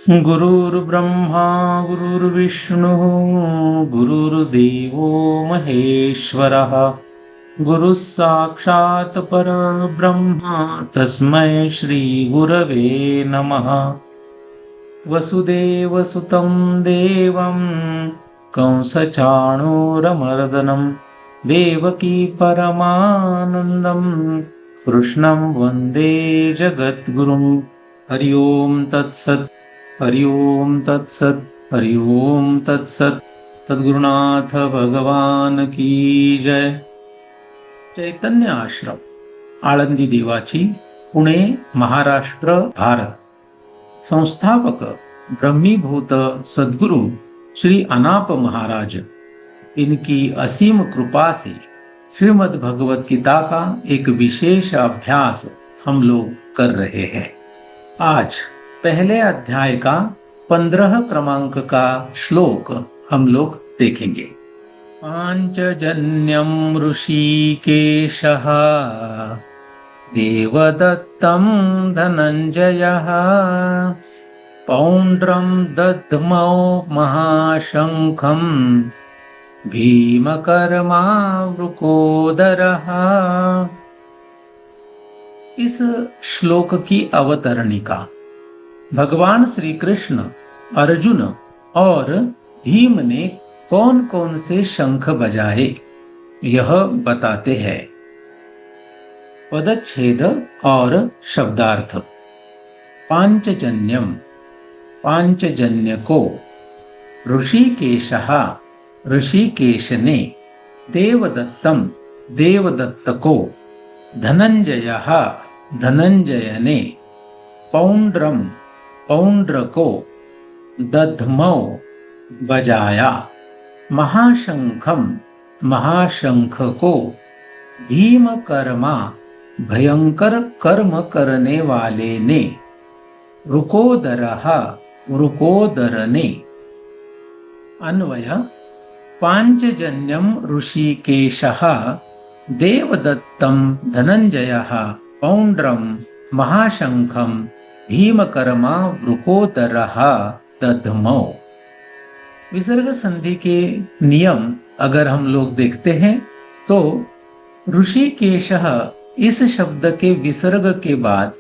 गुरुर्ब्रह्मा गुरुर्विष्णुः गुरुर्देवो महेश्वरः गुरुः साक्षात् परब्रह्म तस्मै श्रीगुरवे नमः। वसुदेवसुतं देवं कंसचाणूरमर्दनं देवकी परमानन्दं कृष्णं वन्दे जगद्गुरुं। हरि ओम तत्सत्। हरि ओम तत्सत्। हरि ओम तत्सत्। सद्गुरुनाथ भगवान की जय। चैतन्य आश्रम, आळंदी देवाची, पुणे, महाराष्ट्र, भारत। संस्थापक ब्रह्मीभूत सद्गुरु श्री अनाप महाराज, इनकी असीम कृपा से श्रीमद् भगवत गीता का एक विशेष अभ्यास हम लोग कर रहे हैं। आज पहले अध्याय का 15 क्रमांक का श्लोक हम लोग देखेंगे। पांचजन्यम ऋषिकेशः देवदत्तं धनंजयः पौंड्रं दद्मौ महाशंखं भीमकर्मावृकोदरः। इस श्लोक की अवतरणिका भगवान श्री कृष्ण, अर्जुन और भीम ने कौन कौन से शंख बजाए यह बताते हैं। पदच्छेद और शब्दार्थ। पांचजन्यम, पांचजन्य को। ऋषिकेशः, ऋषिकेश ने। देवदत्तम, देवदत्त को। धनंजयः, धनंजय ने। पौंड्रम, पौंड्र को। दध्मौ, बजाया। महाशंखम, महाशंख को। भीमकर्मा, भयंकर कर्म करने वाले ने। वृकोदरः, वृकोदर ने। अन्वय। पांचजन्यम ऋषिकेशः देवदत्तं धनंजयः पौंड्रम महाशंखम भीमकर्मा वृकोदरः दध्मौ। विसर्ग संधि के नियम अगर हम लोग देखते हैं तो ऋषिकेशः इस शब्द के विसर्ग के बाद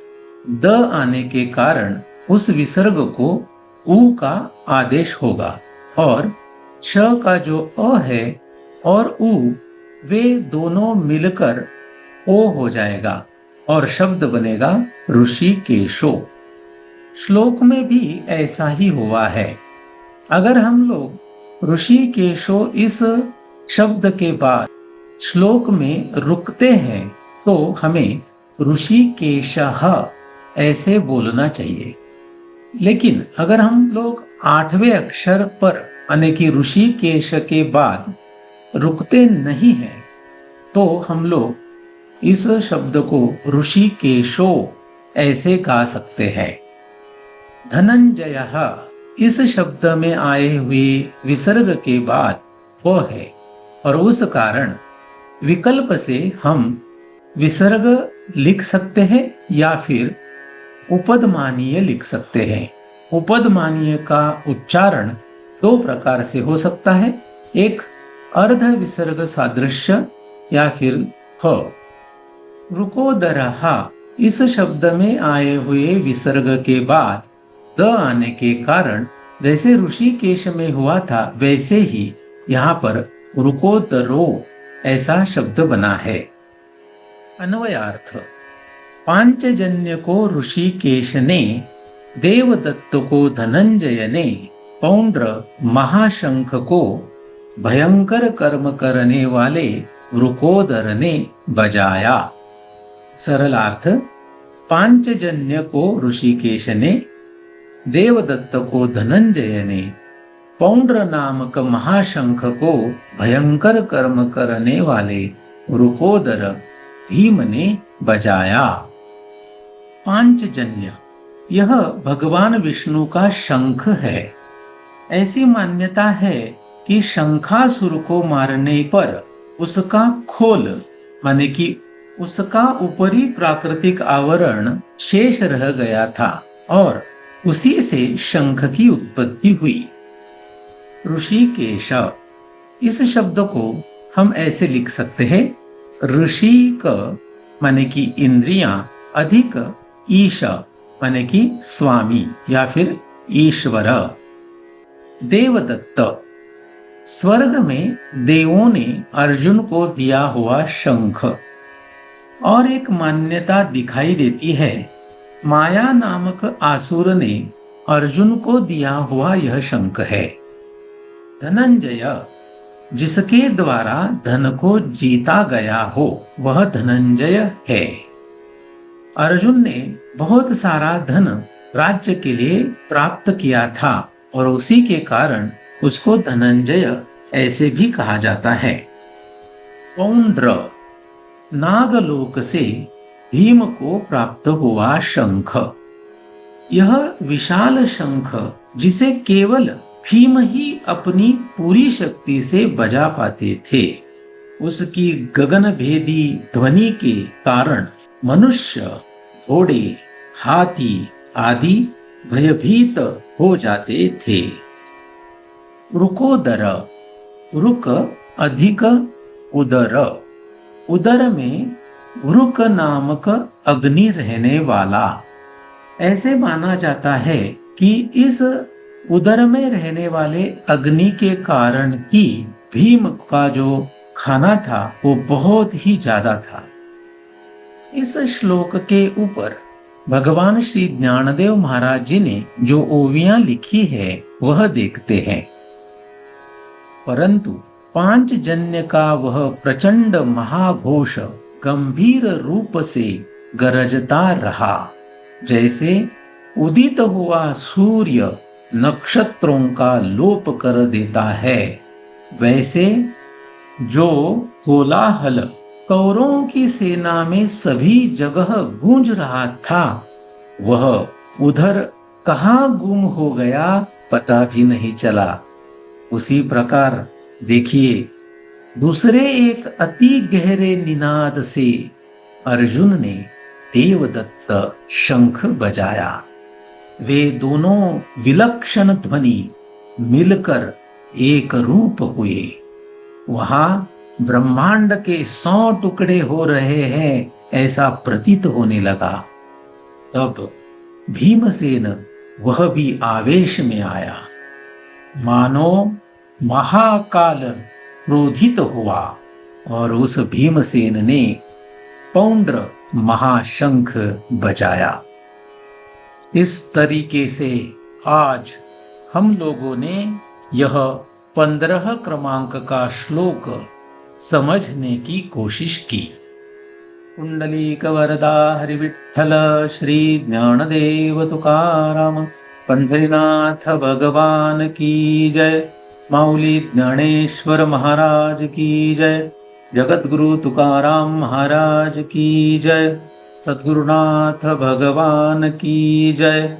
द आने के कारण उस विसर्ग को उ का आदेश होगा और श का जो अ है और उ वे दोनों मिलकर ओ हो जाएगा और शब्द बनेगा ऋषिकेशो। श्लोक में भी ऐसा ही हुआ है। अगर हम लोग ऋषिकेशो इस शब्द के बाद श्लोक में रुकते हैं तो हमें ऋषिकेशः ऐसे बोलना चाहिए। लेकिन अगर हम लोग 8वें अक्षर पर यानी कि ऋषिकेश के बाद रुकते नहीं हैं तो हम लोग इस शब्द को ऋषिकेशो ऐसे गा सकते हैं। धनंजयः इस शब्द में आए हुए विसर्ग के बाद वो है और उस कारण विकल्प से हम विसर्ग लिख सकते हैं या फिर उपदमानीय लिख सकते हैं। उपदमानीय का उच्चारण दो प्रकार से हो सकता है, एक अर्ध विसर्ग सादृश्य या फिर ह। वृकोदरः इस शब्द में आए हुए विसर्ग के बाद द आने के कारण जैसे ऋषिकेश में हुआ था वैसे ही यहाँ पर वृकोदरो ऐसा शब्द बना है। अन्वयार्थ। पांचजन्य को ऋषिकेश ने, देवदत्त को धनंजय ने, पौंड्र महाशंख को भयंकर कर्म करने वाले वृकोदर ने बजाया। सरलार्थ। पांचजन्य को ऋषिकेश ने, देवदत्त को धनंजय ने, पौंड्र नामक महाशंख को भयंकर कर्म करने वाले वृकोदर भीम ने बजाया। पांचजन्य यह भगवान विष्णु का शंख है। ऐसी मान्यता है कि शंखासुर को मारने पर उसका खोल माने कि उसका ऊपरी प्राकृतिक आवरण शेष रह गया था और उसी से शंख की उत्पत्ति हुई। ऋषिकेश, इस शब्द को हम ऐसे लिख सकते हैं, ऋषि क माने कि इंद्रियां, अधिक ईश माने कि स्वामी या फिर ईश्वर। देवदत्त, स्वर्ग में देवों ने अर्जुन को दिया हुआ शंख। और एक मान्यता दिखाई देती है, माया नामक आसुर ने अर्जुन को दिया हुआ यह शंख है। धनंजय, जिसके द्वारा धन को जीता गया हो वह धनंजय है। अर्जुन ने बहुत सारा धन राज्य के लिए प्राप्त किया था और उसी के कारण उसको धनंजय ऐसे भी कहा जाता है। पौंड्र, नागलोक से भीम को प्राप्त हुआ शंख। यह विशाल शंख जिसे केवल भीम ही अपनी पूरी शक्ति से बजा पाते थे, उसकी गगनभेदी ध्वनि के कारण मनुष्य, घोड़े, हाथी आदि भयभीत हो जाते थे। रुकोदर, रुक अधिक उदर, उदर में रुक नामक अग्नि रहने वाला। ऐसे माना जाता है कि इस उदर में रहने वाले अग्नि के कारण ही भीम का जो खाना था वो बहुत ही ज्यादा था। इस श्लोक के ऊपर भगवान श्री ज्ञानदेव महाराज जी ने जो ओवियां लिखी है वह देखते हैं। परंतु पांचजन्य का वह प्रचंड महाघोष गंभीर रूप से गरजता रहा, जैसे उदित हुआ सूर्य नक्षत्रों का लोप कर देता है, वैसे जो कोलाहल कौरवों की सेना में सभी जगह गूंज रहा था वह उधर कहाँ गुम हो गया पता भी नहीं चला। उसी प्रकार देखिए, दूसरे एक अति गहरे निनाद से अर्जुन ने देवदत्त शंख बजाया। वे दोनों विलक्षण ध्वनि मिलकर एक रूप हुए। वहां ब्रह्मांड के 100 टुकड़े हो रहे हैं ऐसा प्रतीत होने लगा। तब भीमसेन वह भी आवेश में आया, मानो महाकाल क्रोधित हुआ और उस भीमसेन ने पौंड्र महाशंख बजाया। इस तरीके से आज हम लोगों ने यह 15 क्रमांक का श्लोक समझने की कोशिश की। कुंडलीक वरदा हरि विठ्ठल श्री ज्ञानदेव तुकाराम पंढरीनाथ भगवान की जय। माऊली ज्ञानेश्वर महाराज की जय। जगतगुरु तुकाराम महाराज की जय। सद्गुरुनाथ भगवान की जय।